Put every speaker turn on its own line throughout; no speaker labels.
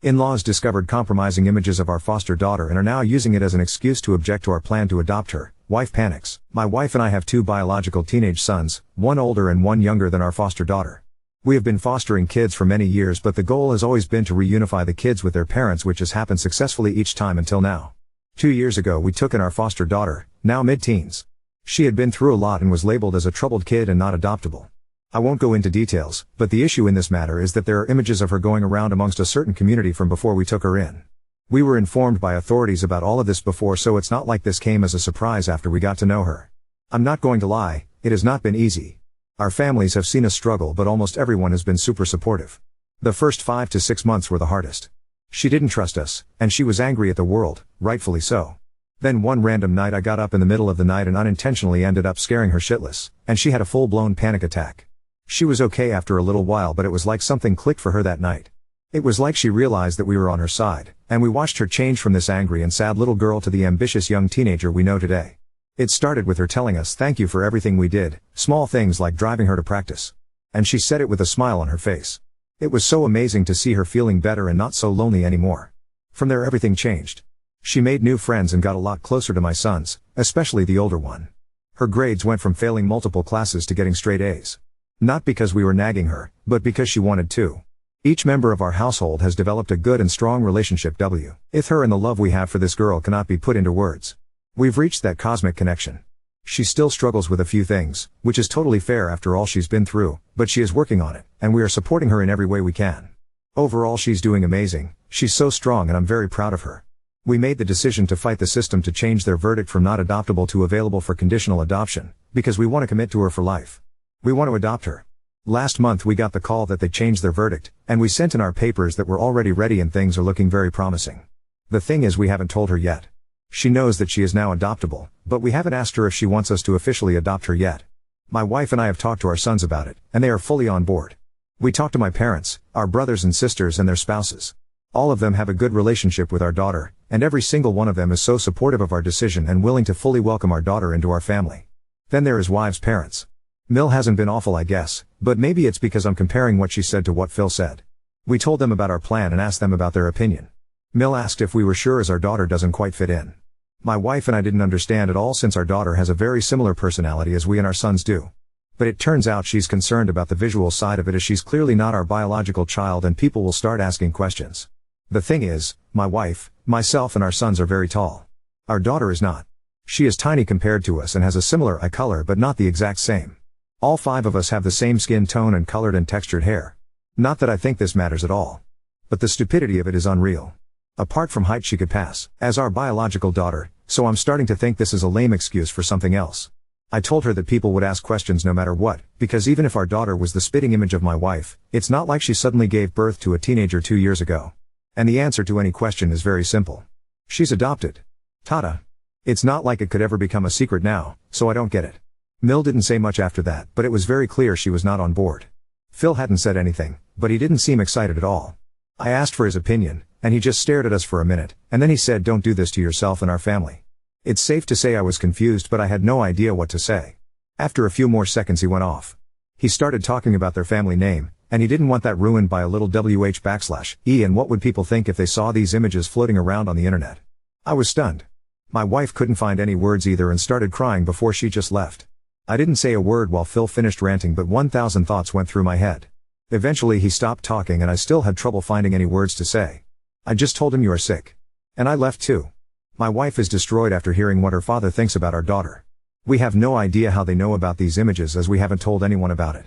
In-laws discovered compromising images of our foster daughter and are now using it as an excuse to object to our plan to adopt her. Wife panics. My wife and I have 2 biological teenage sons, one older and one younger than our foster daughter. We have been fostering kids for many years, but the goal has always been to reunify the kids with their parents, which has happened successfully each time until now. 2 years ago we took in our foster daughter, now mid-teens. She had been through a lot and was labeled as a troubled kid and not adoptable. I won't go into details, but the issue in this matter is that there are images of her going around amongst a certain community from before we took her in. We were informed by authorities about all of this before, so it's not like this came as a surprise after we got to know her. I'm not going to lie, it has not been easy. Our families have seen us struggle, but almost everyone has been super supportive. The first 5 to 6 months were the hardest. She didn't trust us, and she was angry at the world, rightfully so. Then one random night I got up in the middle of the night and unintentionally ended up scaring her shitless, and she had a full-blown panic attack. She was okay after a little while, but it was like something clicked for her that night. It was like she realized that we were on her side, and we watched her change from this angry and sad little girl to the ambitious young teenager we know today. It started with her telling us thank you for everything we did, small things like driving her to practice. And she said it with a smile on her face. It was so amazing to see her feeling better and not so lonely anymore. From there everything changed. She made new friends and got a lot closer to my sons, especially the older one. Her grades went from failing multiple classes to getting straight A's. Not because we were nagging her, but because she wanted to. Each member of our household has developed a good and strong relationship with her, and the love we have for this girl cannot be put into words. We've reached that cosmic connection. She still struggles with a few things, which is totally fair after all she's been through, but she is working on it, and we are supporting her in every way we can. Overall she's doing amazing, she's so strong and I'm very proud of her. We made the decision to fight the system to change their verdict from not adoptable to available for conditional adoption, because we want to commit to her for life. We want to adopt her. Last month we got the call that they changed their verdict, and we sent in our papers that we're already ready and things are looking very promising. The thing is, we haven't told her yet. She knows that she is now adoptable, but we haven't asked her if she wants us to officially adopt her yet. My wife and I have talked to our sons about it, and they are fully on board. We talked to my parents, our brothers and sisters and their spouses. All of them have a good relationship with our daughter, and every single one of them is so supportive of our decision and willing to fully welcome our daughter into our family. Then there is Wive's parents. Mill hasn't been awful, I guess, but maybe it's because I'm comparing what she said to what Phil said. We told them about our plan and asked them about their opinion. Mill asked if we were sure as our daughter doesn't quite fit in. My wife and I didn't understand at all, since our daughter has a very similar personality as we and our sons do. But it turns out she's concerned about the visual side of it, as she's clearly not our biological child and people will start asking questions. The thing is, my wife, myself and our sons are very tall. Our daughter is not. She is tiny compared to us and has a similar eye color but not the exact same. All 5 of us have the same skin tone and colored and textured hair. Not that I think this matters at all. But the stupidity of it is unreal. Apart from height, she could pass as our biological daughter, so I'm starting to think this is a lame excuse for something else. I told her that people would ask questions no matter what, because even if our daughter was the spitting image of my wife, it's not like she suddenly gave birth to a teenager 2 years ago. And the answer to any question is very simple. She's adopted. Tada. It's not like it could ever become a secret now, so I don't get it. Mill didn't say much after that, but it was very clear she was not on board. Phil hadn't said anything, but he didn't seem excited at all. I asked for his opinion, and he just stared at us for a minute, and then he said, "Don't do this to yourself and our family." It's safe to say I was confused, but I had no idea what to say. After a few more seconds he went off. He started talking about their family name, and he didn't want that ruined by a little WH/E, and what would people think if they saw these images floating around on the internet. I was stunned. My wife couldn't find any words either and started crying before she just left. I didn't say a word while Phil finished ranting, but 1,000 thoughts went through my head. Eventually he stopped talking and I still had trouble finding any words to say. I just told him, "You are sick." And I left too. My wife is destroyed after hearing what her father thinks about our daughter. We have no idea how they know about these images, as we haven't told anyone about it.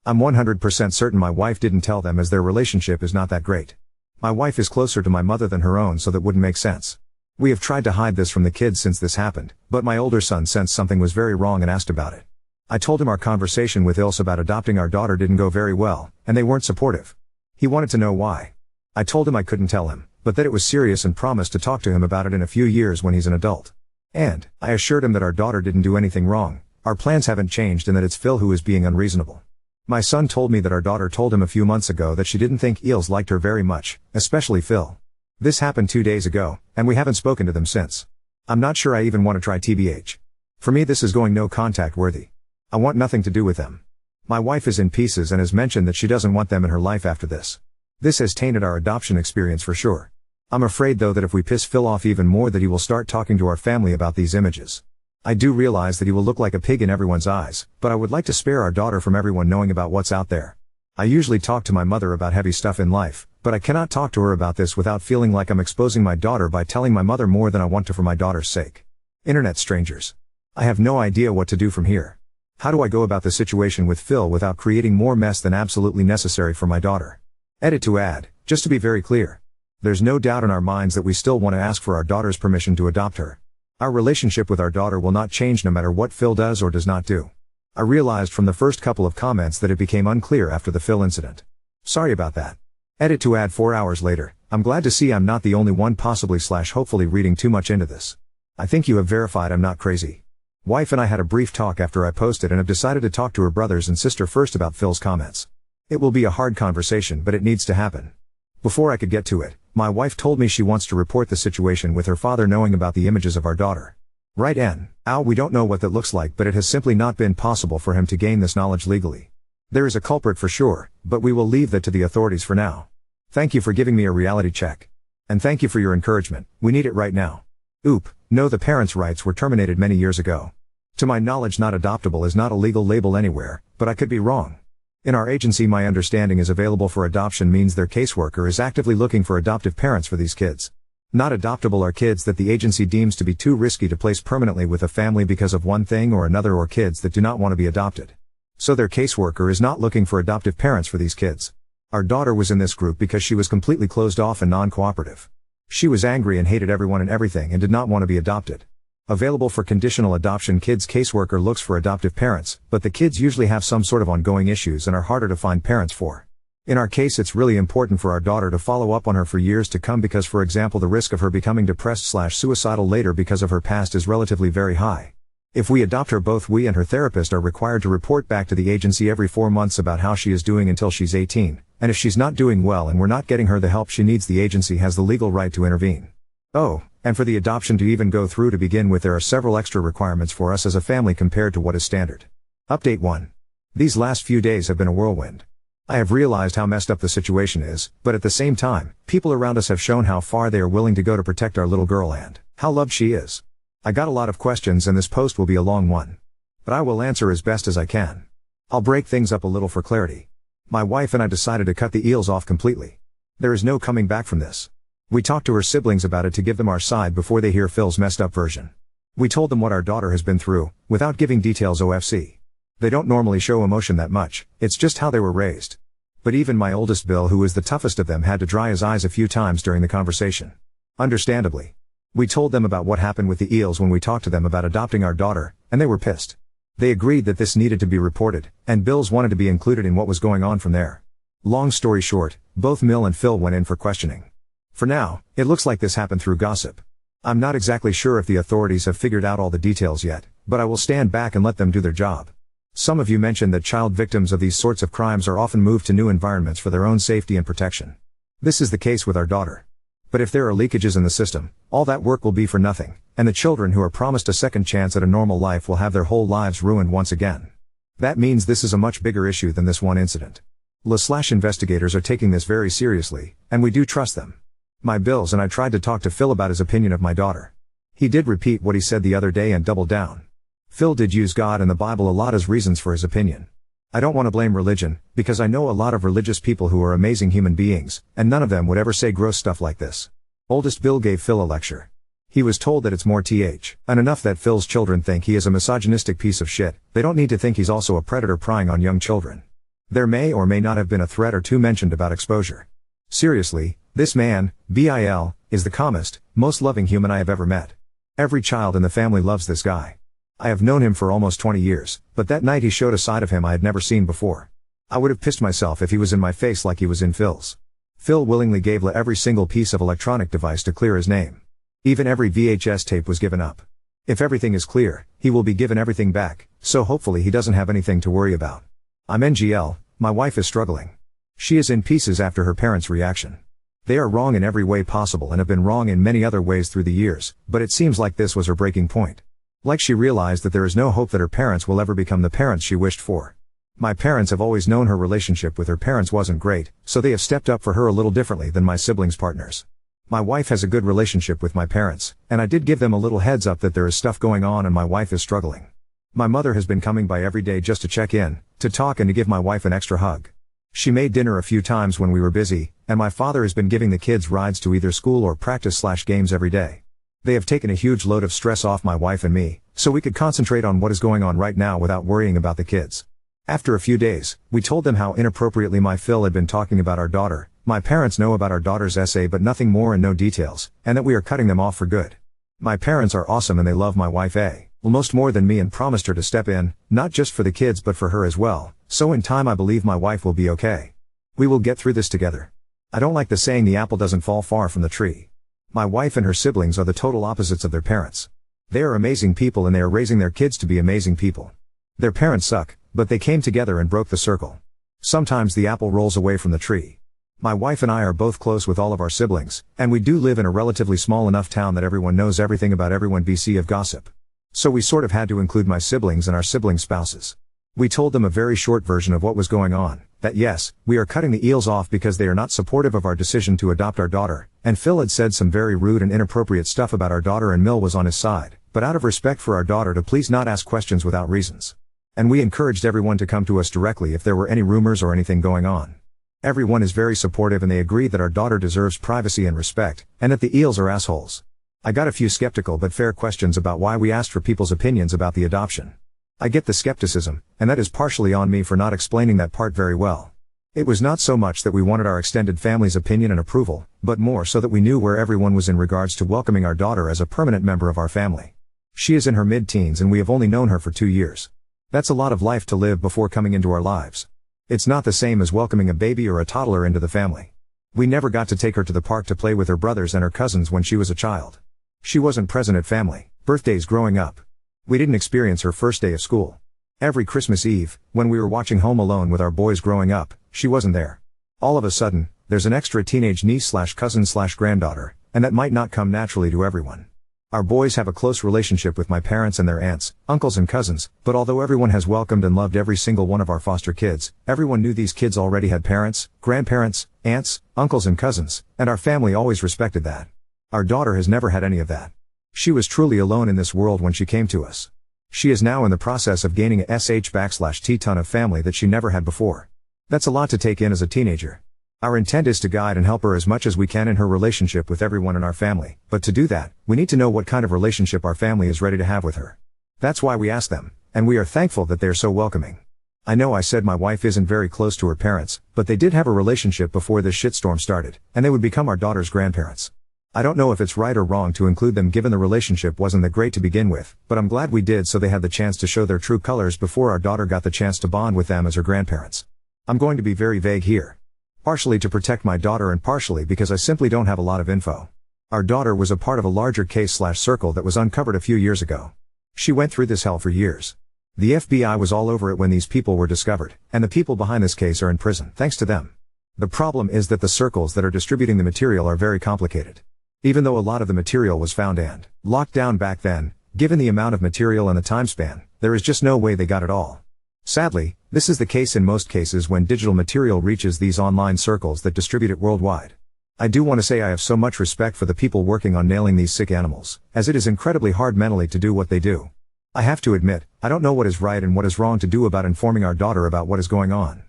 I'm 100% certain my wife didn't tell them, as their relationship is not that great. My wife is closer to my mother than her own, so that wouldn't make sense. We have tried to hide this from the kids since this happened, but my older son sensed something was very wrong and asked about it. I told him our conversation with Ilse about adopting our daughter didn't go very well, and they weren't supportive. He wanted to know why. I told him I couldn't tell him, but that it was serious and promised to talk to him about it in a few years when he's an adult. And I assured him that our daughter didn't do anything wrong, our plans haven't changed, and that it's Phil who is being unreasonable. My son told me that our daughter told him a few months ago that she didn't think Ilse liked her very much, especially Phil. This happened 2 days ago, and we haven't spoken to them since. I'm not sure I even want to try TBH. For me this is going no contact worthy. I want nothing to do with them. My wife is in pieces and has mentioned that she doesn't want them in her life after this. This has tainted our adoption experience for sure. I'm afraid though that if we piss Phil off even more that he will start talking to our family about these images. I do realize that he will look like a pig in everyone's eyes, but I would like to spare our daughter from everyone knowing about what's out there. I usually talk to my mother about heavy stuff in life, but I cannot talk to her about this without feeling like I'm exposing my daughter by telling my mother more than I want to for my daughter's sake. Internet strangers. I have no idea what to do from here. How do I go about the situation with Phil without creating more mess than absolutely necessary for my daughter? Edit to add, just to be very clear. There's no doubt in our minds that we still want to ask for our daughter's permission to adopt her. Our relationship with our daughter will not change no matter what Phil does or does not do. I realized from the first couple of comments that it became unclear after the Phil incident. Sorry about that. Edit to add 4 hours later, I'm glad to see I'm not the only one possibly/hopefully reading too much into this. I think you have verified I'm not crazy. Wife and I had a brief talk after I posted and have decided to talk to her brothers and sister first about Phil's comments. It will be a hard conversation but it needs to happen. Before I could get to it, my wife told me she wants to report the situation with her father knowing about the images of our daughter. Right N. Ow, we don't know what that looks like but it has simply not been possible for him to gain this knowledge legally. There is a culprit for sure, but we will leave that to the authorities for now. Thank you for giving me a reality check. And thank you for your encouragement, we need it right now. Oop, no, the parents' rights were terminated many years ago. To my knowledge not adoptable is not a legal label anywhere, but I could be wrong. In our agency my understanding is available for adoption means their caseworker is actively looking for adoptive parents for these kids. Not adoptable are kids that the agency deems to be too risky to place permanently with a family because of one thing or another or kids that do not want to be adopted. So their caseworker is not looking for adoptive parents for these kids. Our daughter was in this group because she was completely closed off and non-cooperative. She was angry and hated everyone and everything and did not want to be adopted. Available for conditional adoption kids caseworker looks for adoptive parents, but the kids usually have some sort of ongoing issues and are harder to find parents for. In our case it's really important for our daughter to follow up on her for years to come because for example the risk of her becoming depressed/suicidal later because of her past is relatively very high. If we adopt her both we and her therapist are required to report back to the agency every 4 months about how she is doing until she's 18, and if she's not doing well and we're not getting her the help she needs the agency has the legal right to intervene. Oh, and for the adoption to even go through to begin with there are several extra requirements for us as a family compared to what is standard. Update 1. These last few days have been a whirlwind. I have realized how messed up the situation is, but at the same time, people around us have shown how far they are willing to go to protect our little girl and how loved she is. I got a lot of questions and this post will be a long one. But I will answer as best as I can. I'll break things up a little for clarity. My wife and I decided to cut the eels off completely. There is no coming back from this. We talked to her siblings about it to give them our side before they hear Phil's messed up version. We told them what our daughter has been through, without giving details OFC. They don't normally show emotion that much, it's just how they were raised. But even my oldest Bill who is the toughest of them had to dry his eyes a few times during the conversation. Understandably. We told them about what happened with the eels when we talked to them about adopting our daughter, and they were pissed. They agreed that this needed to be reported, and Bill's wanted to be included in what was going on from there. Long story short, both Mill and Phil went in for questioning. For now, it looks like this happened through gossip. I'm not exactly sure if the authorities have figured out all the details yet, but I will stand back and let them do their job. Some of you mentioned that child victims of these sorts of crimes are often moved to new environments for their own safety and protection. This is the case with our daughter. But if there are leakages in the system, all that work will be for nothing, and the children who are promised a second chance at a normal life will have their whole lives ruined once again. That means this is a much bigger issue than this one incident. Investigators are taking this very seriously, and we do trust them. My Bills and I tried to talk to Phil about his opinion of my daughter. He did repeat what he said the other day and doubled down. Phil did use God and the Bible a lot as reasons for his opinion. I don't want to blame religion, because I know a lot of religious people who are amazing human beings, and none of them would ever say gross stuff like this. Oldest Bill gave Phil a lecture. He was told that it's more and enough that Phil's children think he is a misogynistic piece of shit, they don't need to think he's also a predator prying on young children. There may or may not have been a threat or two mentioned about exposure. Seriously, this man, Bill, is the calmest, most loving human I have ever met. Every child in the family loves this guy. I have known him for almost 20 years, but that night he showed a side of him I had never seen before. I would have pissed myself if he was in my face like he was in Phil's. Phil willingly gave every single piece of electronic device to clear his name. Even every VHS tape was given up. If everything is clear, he will be given everything back, so hopefully he doesn't have anything to worry about. I'm NGL, my wife is struggling. She is in pieces after her parents' reaction. They are wrong in every way possible and have been wrong in many other ways through the years, but it seems like this was her breaking point. Like she realized that there is no hope that her parents will ever become the parents she wished for. My parents have always known her relationship with her parents wasn't great, so they have stepped up for her a little differently than my siblings' partners. My wife has a good relationship with my parents, and I did give them a little heads up that there is stuff going on and my wife is struggling. My mother has been coming by every day just to check in, to talk and to give my wife an extra hug. She made dinner a few times when we were busy, and my father has been giving the kids rides to either school or practice/games every day. They have taken a huge load of stress off my wife and me, so we could concentrate on what is going on right now without worrying about the kids. After a few days, we told them how inappropriately my Phil had been talking about our daughter. My parents know about our daughter's essay but nothing more and no details, and that we are cutting them off for good. My parents are awesome and they love my wife almost more than me and promised her to step in, not just for the kids but for her as well, so in time I believe my wife will be okay. We will get through this together. I don't like the saying the apple doesn't fall far from the tree. My wife and her siblings are the total opposites of their parents. They are amazing people and they are raising their kids to be amazing people. Their parents suck, but they came together and broke the circle. Sometimes the apple rolls away from the tree. My wife and I are both close with all of our siblings, and we do live in a relatively small enough town that everyone knows everything about everyone BC of gossip. So we sort of had to include my siblings and our siblings' spouses. We told them a very short version of what was going on, that yes, we are cutting the eels off because they are not supportive of our decision to adopt our daughter, and Phil had said some very rude and inappropriate stuff about our daughter and Mill was on his side, but out of respect for our daughter to please not ask questions without reasons. And we encouraged everyone to come to us directly if there were any rumors or anything going on. Everyone is very supportive and they agree that our daughter deserves privacy and respect, and that the eels are assholes. I got a few skeptical but fair questions about why we asked for people's opinions about the adoption. I get the skepticism, and that is partially on me for not explaining that part very well. It was not so much that we wanted our extended family's opinion and approval, but more so that we knew where everyone was in regards to welcoming our daughter as a permanent member of our family. She is in her mid-teens and we have only known her for 2 years. That's a lot of life to live before coming into our lives. It's not the same as welcoming a baby or a toddler into the family. We never got to take her to the park to play with her brothers and her cousins when she was a child. She wasn't present at family birthdays growing up. We didn't experience her first day of school. Every Christmas Eve, when we were watching Home Alone with our boys growing up, she wasn't there. All of a sudden, there's an extra teenage niece/cousin/granddaughter, and that might not come naturally to everyone. Our boys have a close relationship with my parents and their aunts, uncles and cousins, but although everyone has welcomed and loved every single one of our foster kids, everyone knew these kids already had parents, grandparents, aunts, uncles and cousins, and our family always respected that. Our daughter has never had any of that. She was truly alone in this world when she came to us. She is now in the process of gaining a sh/t ton of family that she never had before. That's a lot to take in as a teenager. Our intent is to guide and help her as much as we can in her relationship with everyone in our family, but to do that, we need to know what kind of relationship our family is ready to have with her. That's why we asked them, and we are thankful that they are so welcoming. I know I said my wife isn't very close to her parents, but they did have a relationship before this shitstorm started, and they would become our daughter's grandparents. I don't know if it's right or wrong to include them given the relationship wasn't that great to begin with, but I'm glad we did so they had the chance to show their true colors before our daughter got the chance to bond with them as her grandparents. I'm going to be very vague here. Partially to protect my daughter and partially because I simply don't have a lot of info. Our daughter was a part of a larger case/circle that was uncovered a few years ago. She went through this hell for years. The FBI was all over it when these people were discovered, and the people behind this case are in prison, thanks to them. The problem is that the circles that are distributing the material are very complicated. Even though a lot of the material was found and locked down back then, given the amount of material and the time span, there is just no way they got it all. Sadly, this is the case in most cases when digital material reaches these online circles that distribute it worldwide. I do want to say I have so much respect for the people working on nailing these sick animals, as it is incredibly hard mentally to do what they do. I have to admit, I don't know what is right and what is wrong to do about informing our daughter about what is going on.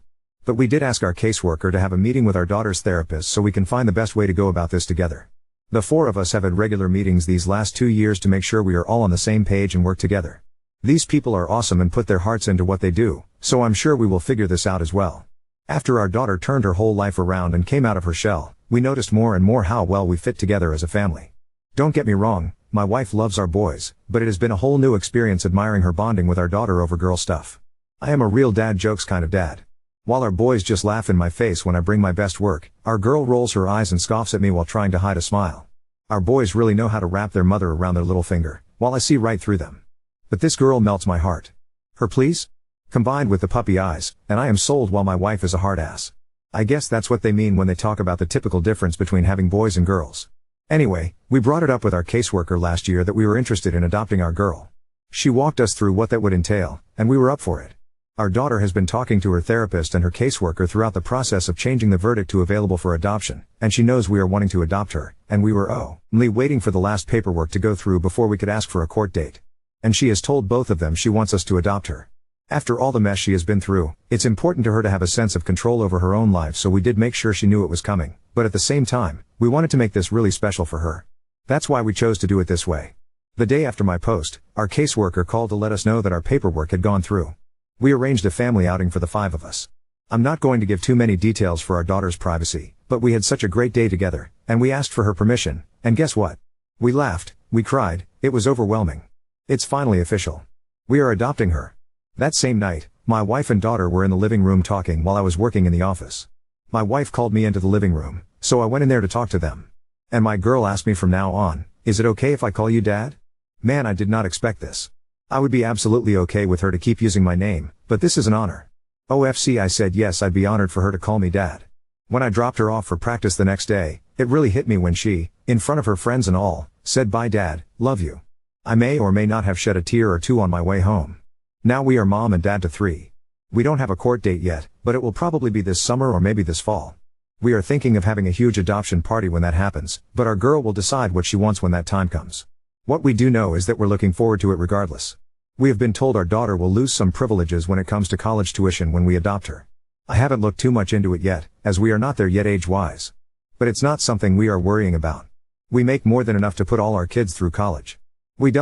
But we did ask our caseworker to have a meeting with our daughter's therapist so we can find the best way to go about this together. The four of us have had regular meetings these last 2 years to make sure we are all on the same page and work together. These people are awesome and put their hearts into what they do, so I'm sure we will figure this out as well. After our daughter turned her whole life around and came out of her shell, we noticed more and more how well we fit together as a family. Don't get me wrong, my wife loves our boys, but it has been a whole new experience admiring her bonding with our daughter over girl stuff. I am a real dad jokes kind of dad. While our boys just laugh in my face when I bring my best work, our girl rolls her eyes and scoffs at me while trying to hide a smile. Our boys really know how to wrap their mother around their little finger, while I see right through them. But this girl melts my heart. Her please? Combined with the puppy eyes, and I am sold while my wife is a hard ass. I guess that's what they mean when they talk about the typical difference between having boys and girls. Anyway, we brought it up with our caseworker last year that we were interested in adopting our girl. She walked us through what that would entail, and we were up for it. Our daughter has been talking to her therapist and her caseworker throughout the process of changing the verdict to available for adoption, and she knows we are wanting to adopt her, and we were only waiting for the last paperwork to go through before we could ask for a court date. And she has told both of them she wants us to adopt her. After all the mess she has been through, it's important to her to have a sense of control over her own life, so we did make sure she knew it was coming, but at the same time, we wanted to make this really special for her. That's why we chose to do it this way. The day after my post, our caseworker called to let us know that our paperwork had gone through. We arranged a family outing for the 5 of us. I'm not going to give too many details for our daughter's privacy, but we had such a great day together, and we asked for her permission, and guess what? We laughed, we cried, it was overwhelming. It's finally official. We are adopting her. That same night, my wife and daughter were in the living room talking while I was working in the office. My wife called me into the living room, so I went in there to talk to them. And my girl asked me from now on, "Is it okay if I call you Dad?" Man, I did not expect this. I would be absolutely okay with her to keep using my name, but this is an honor. OFC, I said yes, I'd be honored for her to call me Dad. When I dropped her off for practice the next day, it really hit me when she, in front of her friends and all, said, "Bye Dad, love you." I may or may not have shed a tear or two on my way home. Now we are mom and dad to 3. We don't have a court date yet, but it will probably be this summer or maybe this fall. We are thinking of having a huge adoption party when that happens, but our girl will decide what she wants when that time comes. What we do know is that we're looking forward to it regardless. We have been told our daughter will lose some privileges when it comes to college tuition when we adopt her. I haven't looked too much into it yet, as we are not there yet age-wise. But it's not something we are worrying about. We make more than enough to put all our kids through college. We'll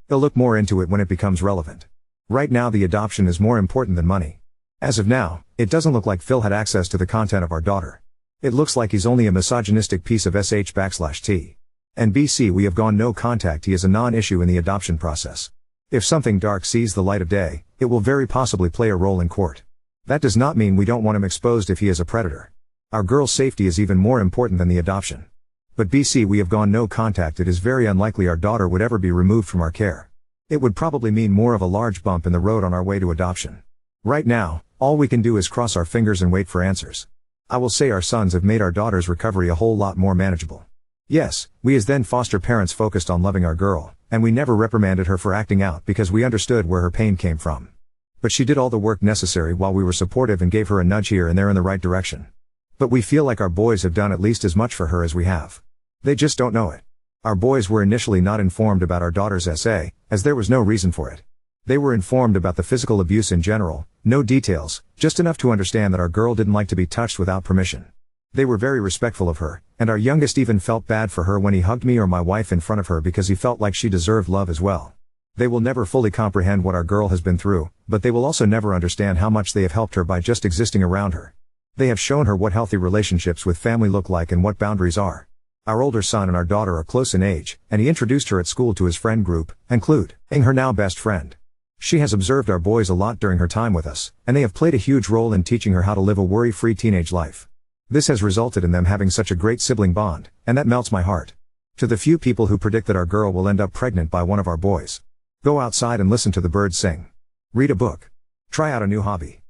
look more into it when it becomes relevant. Right now the adoption is more important than money. As of now, it doesn't look like Phil had access to the content of our daughter. It looks like he's only a misogynistic piece of sh/t. And BC, we have gone no contact, he is a non-issue in the adoption process. If something dark sees the light of day, it will very possibly play a role in court. That does not mean we don't want him exposed if he is a predator. Our girl's safety is even more important than the adoption. But BC, we have gone no contact, it is very unlikely our daughter would ever be removed from our care. It would probably mean more of a large bump in the road on our way to adoption. Right now, all we can do is cross our fingers and wait for answers. I will say our sons have made our daughter's recovery a whole lot more manageable. Yes, we as then foster parents focused on loving our girl, and we never reprimanded her for acting out because we understood where her pain came from. But she did all the work necessary while we were supportive and gave her a nudge here and there in the right direction. But we feel like our boys have done at least as much for her as we have. They just don't know it. Our boys were initially not informed about our daughter's SA, as there was no reason for it. They were informed about the physical abuse in general, no details, just enough to understand that our girl didn't like to be touched without permission. They were very respectful of her, and our youngest even felt bad for her when he hugged me or my wife in front of her because he felt like she deserved love as well. They will never fully comprehend what our girl has been through, but they will also never understand how much they have helped her by just existing around her. They have shown her what healthy relationships with family look like and what boundaries are. Our older son and our daughter are close in age, and he introduced her at school to his friend group, including her now best friend. She has observed our boys a lot during her time with us, and they have played a huge role in teaching her how to live a worry-free teenage life. This has resulted in them having such a great sibling bond, and that melts my heart. To the few people who predict that our girl will end up pregnant by one of our boys, go outside and listen to the birds sing. Read a book. Try out a new hobby.